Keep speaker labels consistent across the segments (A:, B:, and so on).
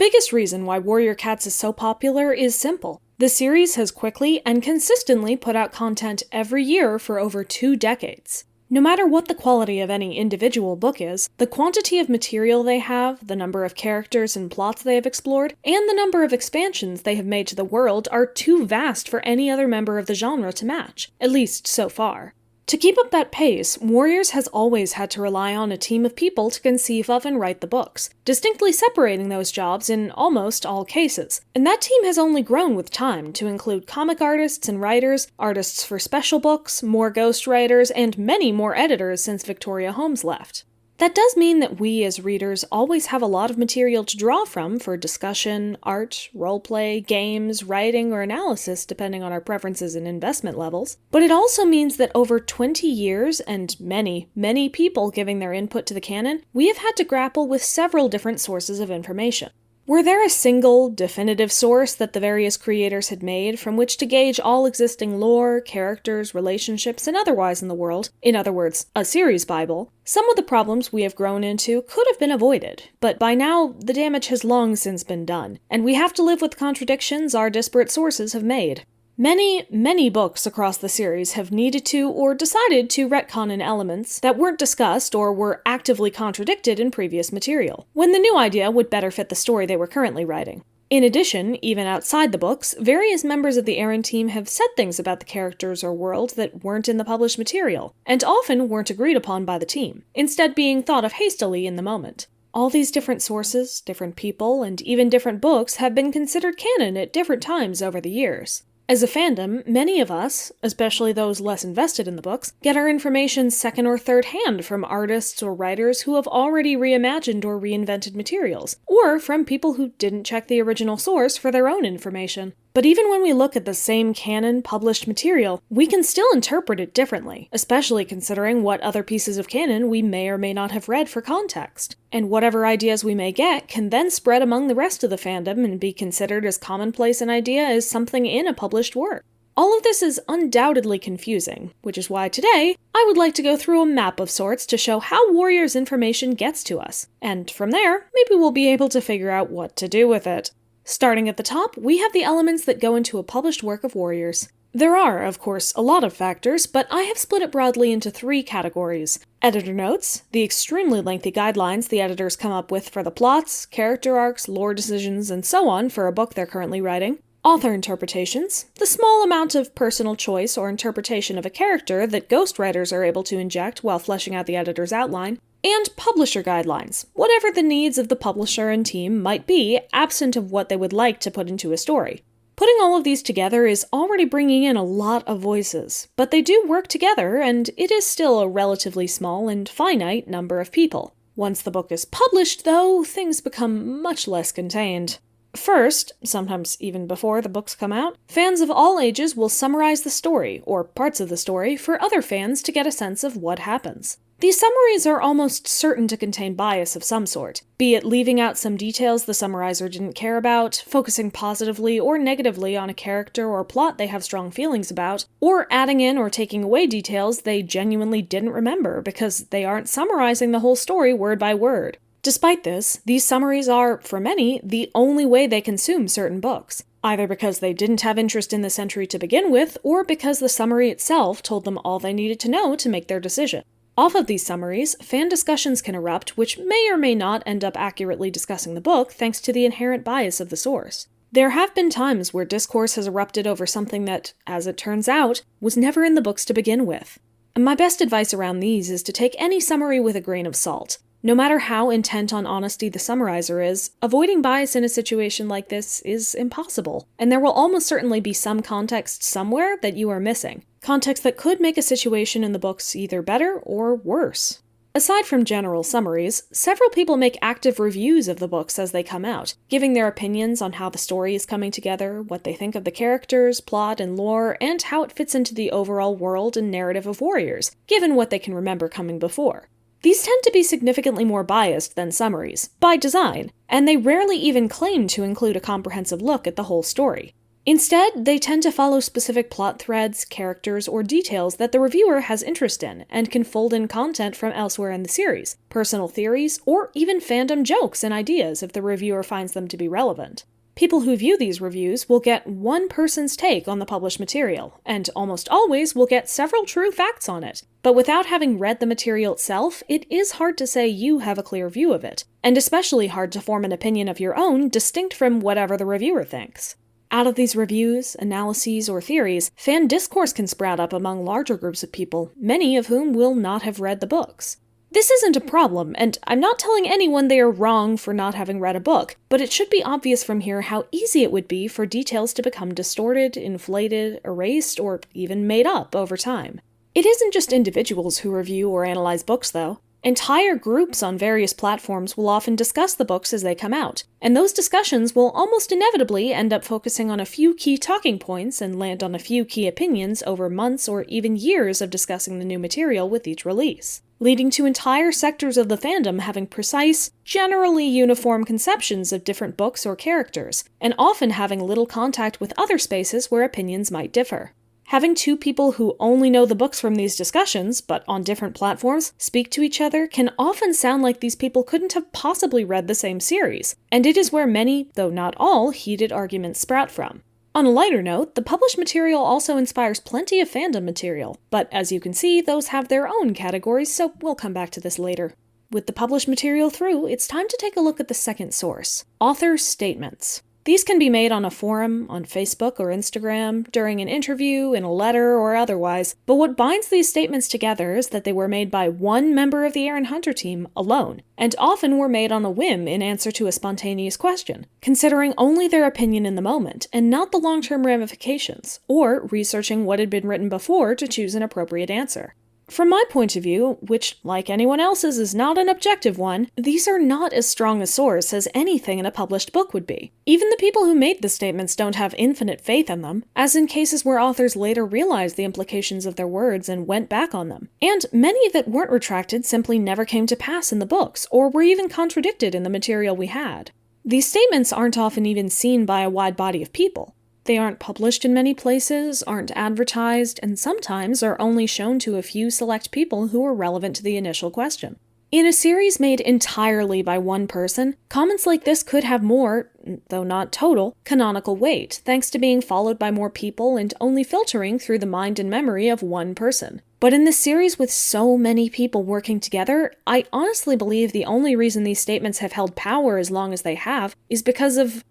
A: biggest reason why Warrior Cats is so popular is simple. The series has quickly and consistently put out content every year for over 2 decades. No matter what the quality of any individual book is, the quantity of material they have, the number of characters and plots they have explored, and the number of expansions they have made to the world are too vast for any other member of the genre to match, at least so far. To keep up that pace, Warriors has always had to rely on a team of people to conceive of and write the books, distinctly separating those jobs in almost all cases. And that team has only grown with time to include comic artists and writers, artists for special books, more ghostwriters, and many more editors since Victoria Holmes left. That does mean that we as readers always have a lot of material to draw from for discussion, art, roleplay, games, writing, or analysis depending on our preferences and investment levels. But it also means that over 20 years and many, many people giving their input to the canon, we have had to grapple with several different sources of information. Were there a single, definitive source that the various creators had made from which to gauge all existing lore, characters, relationships, and otherwise in the world, in other words, a series Bible, some of the problems we have grown into could have been avoided, but by now, the damage has long since been done, and we have to live with the contradictions our disparate sources have made. Many, many books across the series have needed to or decided to retcon in elements that weren't discussed or were actively contradicted in previous material, when the new idea would better fit the story they were currently writing. In addition, even outside the books, various members of the Aaron team have said things about the characters or world that weren't in the published material, and often weren't agreed upon by the team, instead being thought of hastily in the moment. All these different sources, different people, and even different books have been considered canon at different times over the years. As a fandom, many of us, especially those less invested in the books, get our information second or third hand from artists or writers who have already reimagined or reinvented materials, or from people who didn't check the original source for their own information. But even when we look at the same canon published material, we can still interpret it differently, especially considering what other pieces of canon we may or may not have read for context. And whatever ideas we may get can then spread among the rest of the fandom and be considered as commonplace an idea as something in a published work. All of this is undoubtedly confusing, which is why today, I would like to go through a map of sorts to show how Warriors information gets to us, and from there, maybe we'll be able to figure out what to do with it. Starting at the top, we have the elements that go into a published work of Warriors. There are, of course, a lot of factors, but I have split it broadly into 3 categories. Editor notes, the extremely lengthy guidelines the editors come up with for the plots, character arcs, lore decisions, and so on for a book they're currently writing. Author interpretations, the small amount of personal choice or interpretation of a character that ghostwriters are able to inject while fleshing out the editor's outline. And publisher guidelines, whatever the needs of the publisher and team might be, absent of what they would like to put into a story. Putting all of these together is already bringing in a lot of voices, but they do work together, and it is still a relatively small and finite number of people. Once the book is published, though, things become much less contained. First, sometimes even before the books come out, fans of all ages will summarize the story, or parts of the story, for other fans to get a sense of what happens. These summaries are almost certain to contain bias of some sort, be it leaving out some details the summarizer didn't care about, focusing positively or negatively on a character or plot they have strong feelings about, or adding in or taking away details they genuinely didn't remember because they aren't summarizing the whole story word by word. Despite this, these summaries are, for many, the only way they consume certain books, either because they didn't have interest in this entry to begin with, or because the summary itself told them all they needed to know to make their decision. Off of these summaries, fan discussions can erupt which may or may not end up accurately discussing the book thanks to the inherent bias of the source. There have been times where discourse has erupted over something that, as it turns out, was never in the books to begin with. My best advice around these is to take any summary with a grain of salt. No matter how intent on honesty the summarizer is, avoiding bias in a situation like this is impossible, and there will almost certainly be some context somewhere that you are missing. Context that could make a situation in the books either better or worse. Aside from general summaries, several people make active reviews of the books as they come out, giving their opinions on how the story is coming together, what they think of the characters, plot, and lore, and how it fits into the overall world and narrative of Warriors, given what they can remember coming before. These tend to be significantly more biased than summaries, by design, and they rarely even claim to include a comprehensive look at the whole story. Instead, they tend to follow specific plot threads, characters, or details that the reviewer has interest in, and can fold in content from elsewhere in the series, personal theories, or even fandom jokes and ideas if the reviewer finds them to be relevant. People who view these reviews will get one person's take on the published material, and almost always will get several true facts on it. But without having read the material itself, it is hard to say you have a clear view of it, and especially hard to form an opinion of your own distinct from whatever the reviewer thinks. Out of these reviews, analyses, or theories, fan discourse can sprout up among larger groups of people, many of whom will not have read the books. This isn't a problem, and I'm not telling anyone they are wrong for not having read a book, but it should be obvious from here how easy it would be for details to become distorted, inflated, erased, or even made up over time. It isn't just individuals who review or analyze books, though. Entire groups on various platforms will often discuss the books as they come out, and those discussions will almost inevitably end up focusing on a few key talking points and land on a few key opinions over months or even years of discussing the new material with each release, leading to entire sectors of the fandom having precise, generally uniform conceptions of different books or characters, and often having little contact with other spaces where opinions might differ. Having two people who only know the books from these discussions, but on different platforms, speak to each other can often sound like these people couldn't have possibly read the same series, and it is where many, though not all, heated arguments sprout from. On a lighter note, the published material also inspires plenty of fandom material, but as you can see, those have their own categories, so we'll come back to this later. With the published material through, it's time to take a look at the second source, author statements. These can be made on a forum, on Facebook or Instagram, during an interview, in a letter, or otherwise, but what binds these statements together is that they were made by one member of the Aaron Hunter team alone, and often were made on a whim in answer to a spontaneous question, considering only their opinion in the moment, and not the long-term ramifications, or researching what had been written before to choose an appropriate answer. From my point of view, which, like anyone else's, is not an objective one, these are not as strong a source as anything in a published book would be. Even the people who made the statements don't have infinite faith in them, as in cases where authors later realized the implications of their words and went back on them. And many that weren't retracted simply never came to pass in the books, or were even contradicted in the material we had. These statements aren't often even seen by a wide body of people. They aren't published in many places, aren't advertised, and sometimes are only shown to a few select people who are relevant to the initial question. In a series made entirely by one person, comments like this could have more, though not total, canonical weight, thanks to being followed by more people and only filtering through the mind and memory of one person. But in this series with so many people working together, I honestly believe the only reason these statements have held power as long as they have is because of,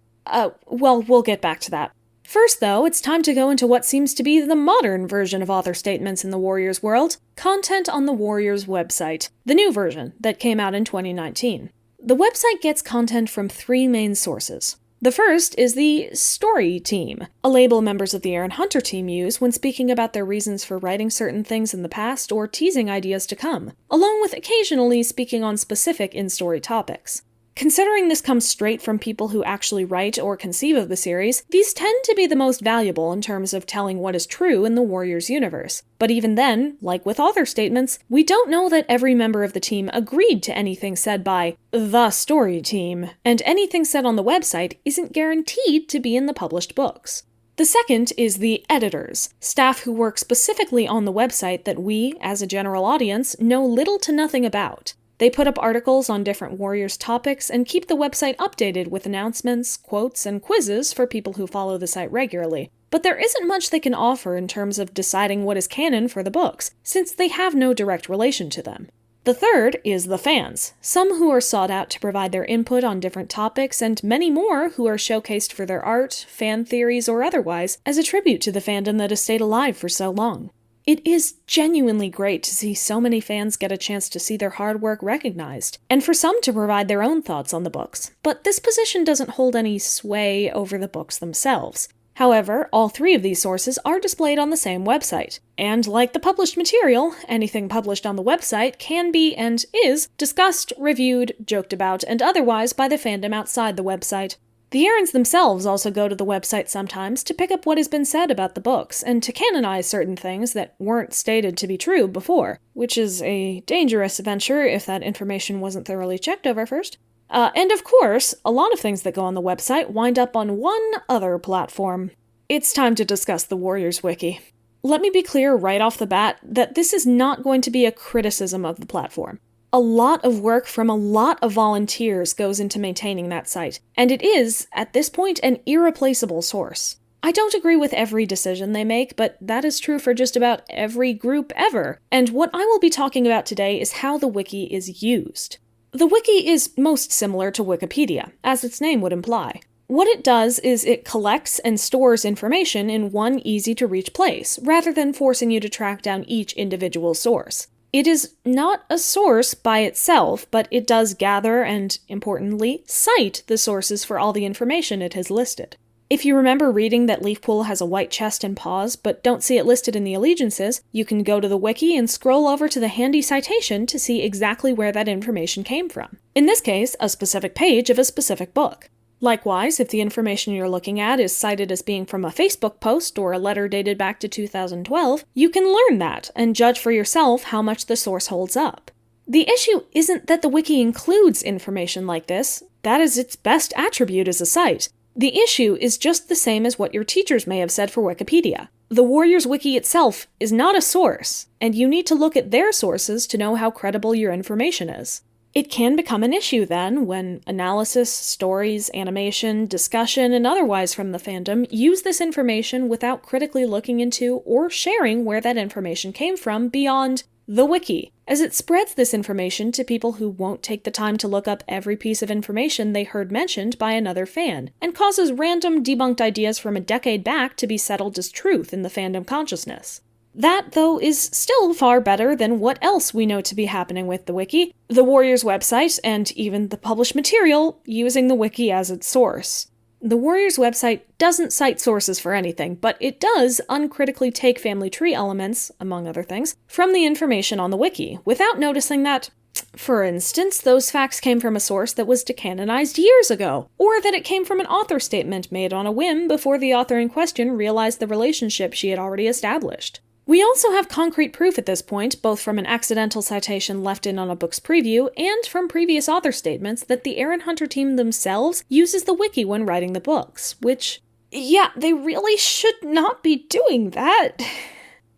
A: we'll get back to that. First, though, it's time to go into what seems to be the modern version of author statements in the Warriors world, content on the Warriors website, the new version that came out in 2019. The website gets content from three main sources. The first is the Story Team, a label members of the Aaron Hunter team use when speaking about their reasons for writing certain things in the past or teasing ideas to come, along with occasionally speaking on specific in-story topics. Considering this comes straight from people who actually write or conceive of the series, these tend to be the most valuable in terms of telling what is true in the Warriors universe. But even then, like with author statements, we don't know that every member of the team agreed to anything said by the Story Team, and anything said on the website isn't guaranteed to be in the published books. The second is the editors, staff who work specifically on the website that we, as a general audience, know little to nothing about. They put up articles on different Warriors topics and keep the website updated with announcements, quotes, and quizzes for people who follow the site regularly. But there isn't much they can offer in terms of deciding what is canon for the books, since they have no direct relation to them. The third is the fans, some who are sought out to provide their input on different topics, and many more who are showcased for their art, fan theories, or otherwise as a tribute to the fandom that has stayed alive for so long. It is genuinely great to see so many fans get a chance to see their hard work recognized, and for some to provide their own thoughts on the books, but this position doesn't hold any sway over the books themselves. However, all three of these sources are displayed on the same website, and like the published material, anything published on the website can be and is discussed, reviewed, joked about, and otherwise by the fandom outside the website. The Aarons themselves also go to the website sometimes to pick up what has been said about the books, and to canonize certain things that weren't stated to be true before, which is a dangerous venture if that information wasn't thoroughly checked over first. And of course, a lot of things that go on the website wind up on one other platform, It's time to discuss the Warriors Wiki. Let me be clear right off the bat that this is not going to be a criticism of the platform. A lot of work from a lot of volunteers goes into maintaining that site, and it is, at this point, an irreplaceable source. I don't agree with every decision they make, but that is true for just about every group ever, and what I will be talking about today is how the wiki is used. The wiki is most similar to Wikipedia, as its name would imply. What it does is it collects and stores information in one easy-to-reach place, rather than forcing you to track down each individual source. It is not a source by itself, but it does gather and, importantly, cite the sources for all the information it has listed. If you remember reading that Leafpool has a white chest and paws, but don't see it listed in the allegiances, you can go to the wiki and scroll over to the handy citation to see exactly where that information came from. In this case, a specific page of a specific book. Likewise, if the information you're looking at is cited as being from a Facebook post or a letter dated back to 2012, you can learn that and judge for yourself how much the source holds up. The issue isn't that the wiki includes information like this, that is its best attribute as a site. The issue is just the same as what your teachers may have said for Wikipedia. The Warriors Wiki itself is not a source, and you need to look at their sources to know how credible your information is. It can become an issue then when analysis, stories, animation, discussion, and otherwise from the fandom use this information without critically looking into or sharing where that information came from beyond the wiki, as it spreads this information to people who won't take the time to look up every piece of information they heard mentioned by another fan, and causes random debunked ideas from a decade back to be settled as truth in the fandom consciousness. That, though, is still far better than what else we know to be happening with the wiki, the Warriors website, and even the published material using the wiki as its source. The Warriors website doesn't cite sources for anything, but it does uncritically take family tree elements, among other things, from the information on the wiki, without noticing that, for instance, those facts came from a source that was decanonized years ago, or that it came from an author statement made on a whim before the author in question realized the relationship she had already established. We also have concrete proof at this point, both from an accidental citation left in on a book's preview and from previous author statements, that the Aaron Hunter team themselves uses the wiki when writing the books, which, yeah, they really should not be doing that.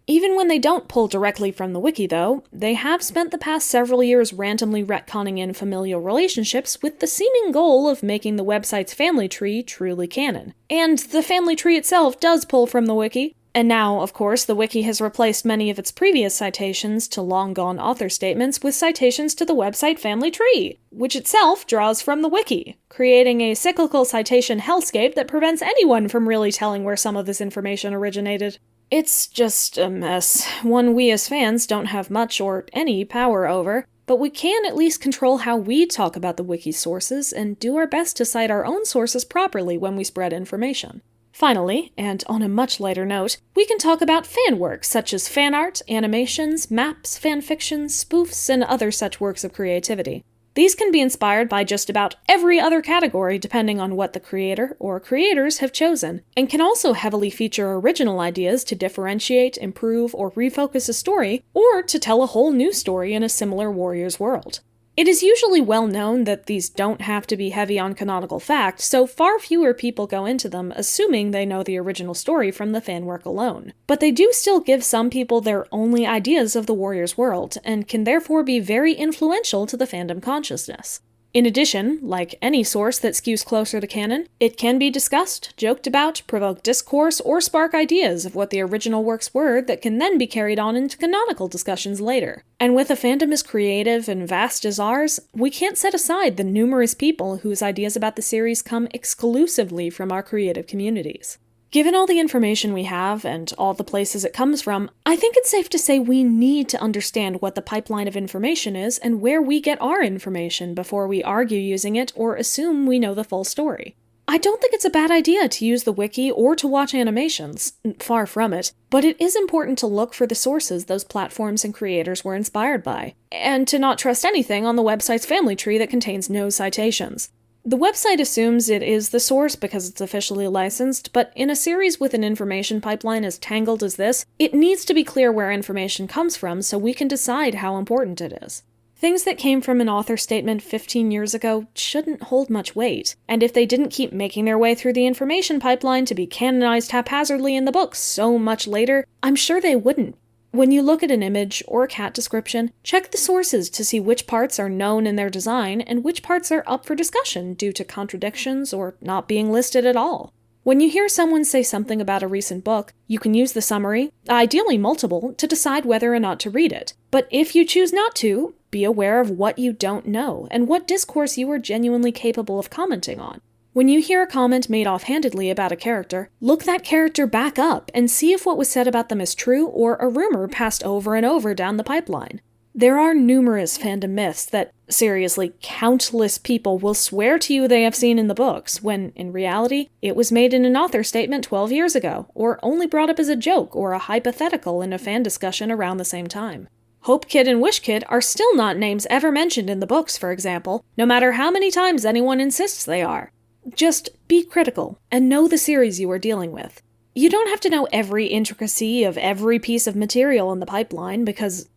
A: Even when they don't pull directly from the wiki, though, they have spent the past several years randomly retconning in familial relationships with the seeming goal of making the website's family tree truly canon. And the family tree itself does pull from the wiki. And now, of course, the wiki has replaced many of its previous citations to long-gone author statements with citations to the website Family Tree, which itself draws from the wiki, creating a cyclical citation hellscape that prevents anyone from really telling where some of this information originated. It's just a mess, one we as fans don't have much or any power over, but we can at least control how we talk about the wiki's sources and do our best to cite our own sources properly when we spread information. Finally, and on a much lighter note, we can talk about fan works such as fan art, animations, maps, fanfictions, spoofs, and other such works of creativity. These can be inspired by just about every other category depending on what the creator or creators have chosen, and can also heavily feature original ideas to differentiate, improve, or refocus a story, or to tell a whole new story in a similar Warriors world. It is usually well known that these don't have to be heavy on canonical fact, so far fewer people go into them assuming they know the original story from the fan work alone. But they do still give some people their only ideas of the Warriors world, and can therefore be very influential to the fandom consciousness. In addition, like any source that skews closer to canon, it can be discussed, joked about, provoke discourse, or spark ideas of what the original works were that can then be carried on into canonical discussions later. And with a fandom as creative and vast as ours, we can't set aside the numerous people whose ideas about the series come exclusively from our creative communities. Given all the information we have, and all the places it comes from, I think it's safe to say we need to understand what the pipeline of information is and where we get our information before we argue using it or assume we know the full story. I don't think it's a bad idea to use the wiki or to watch animations, far from it, but it is important to look for the sources those platforms and creators were inspired by, and to not trust anything on the website's family tree that contains no citations. The website assumes it is the source because it's officially licensed, but in a series with an information pipeline as tangled as this, it needs to be clear where information comes from so we can decide how important it is. Things that came from an author statement 15 years ago shouldn't hold much weight, and if they didn't keep making their way through the information pipeline to be canonized haphazardly in the books so much later, I'm sure they wouldn't. When you look at an image or a cat description, check the sources to see which parts are known in their design and which parts are up for discussion due to contradictions or not being listed at all. When you hear someone say something about a recent book, you can use the summary, ideally multiple, to decide whether or not to read it. But if you choose not to, be aware of what you don't know and what discourse you are genuinely capable of commenting on. When you hear a comment made offhandedly about a character, look that character back up and see if what was said about them is true or a rumor passed over and over down the pipeline. There are numerous fandom myths that, seriously, countless people will swear to you they have seen in the books, when, in reality, it was made in an author statement 12 years ago, or only brought up as a joke or a hypothetical in a fan discussion around the same time. Hope Kid and Wish Kid are still not names ever mentioned in the books, for example, no matter how many times anyone insists they are. Just be critical, and know the series you are dealing with. You don't have to know every intricacy of every piece of material in the pipeline, because,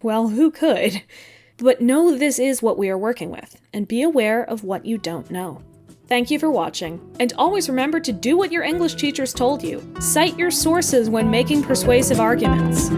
A: well, who could? But know this is what we are working with, and be aware of what you don't know. Thank you for watching, and always remember to do what your English teachers told you. Cite your sources when making persuasive arguments.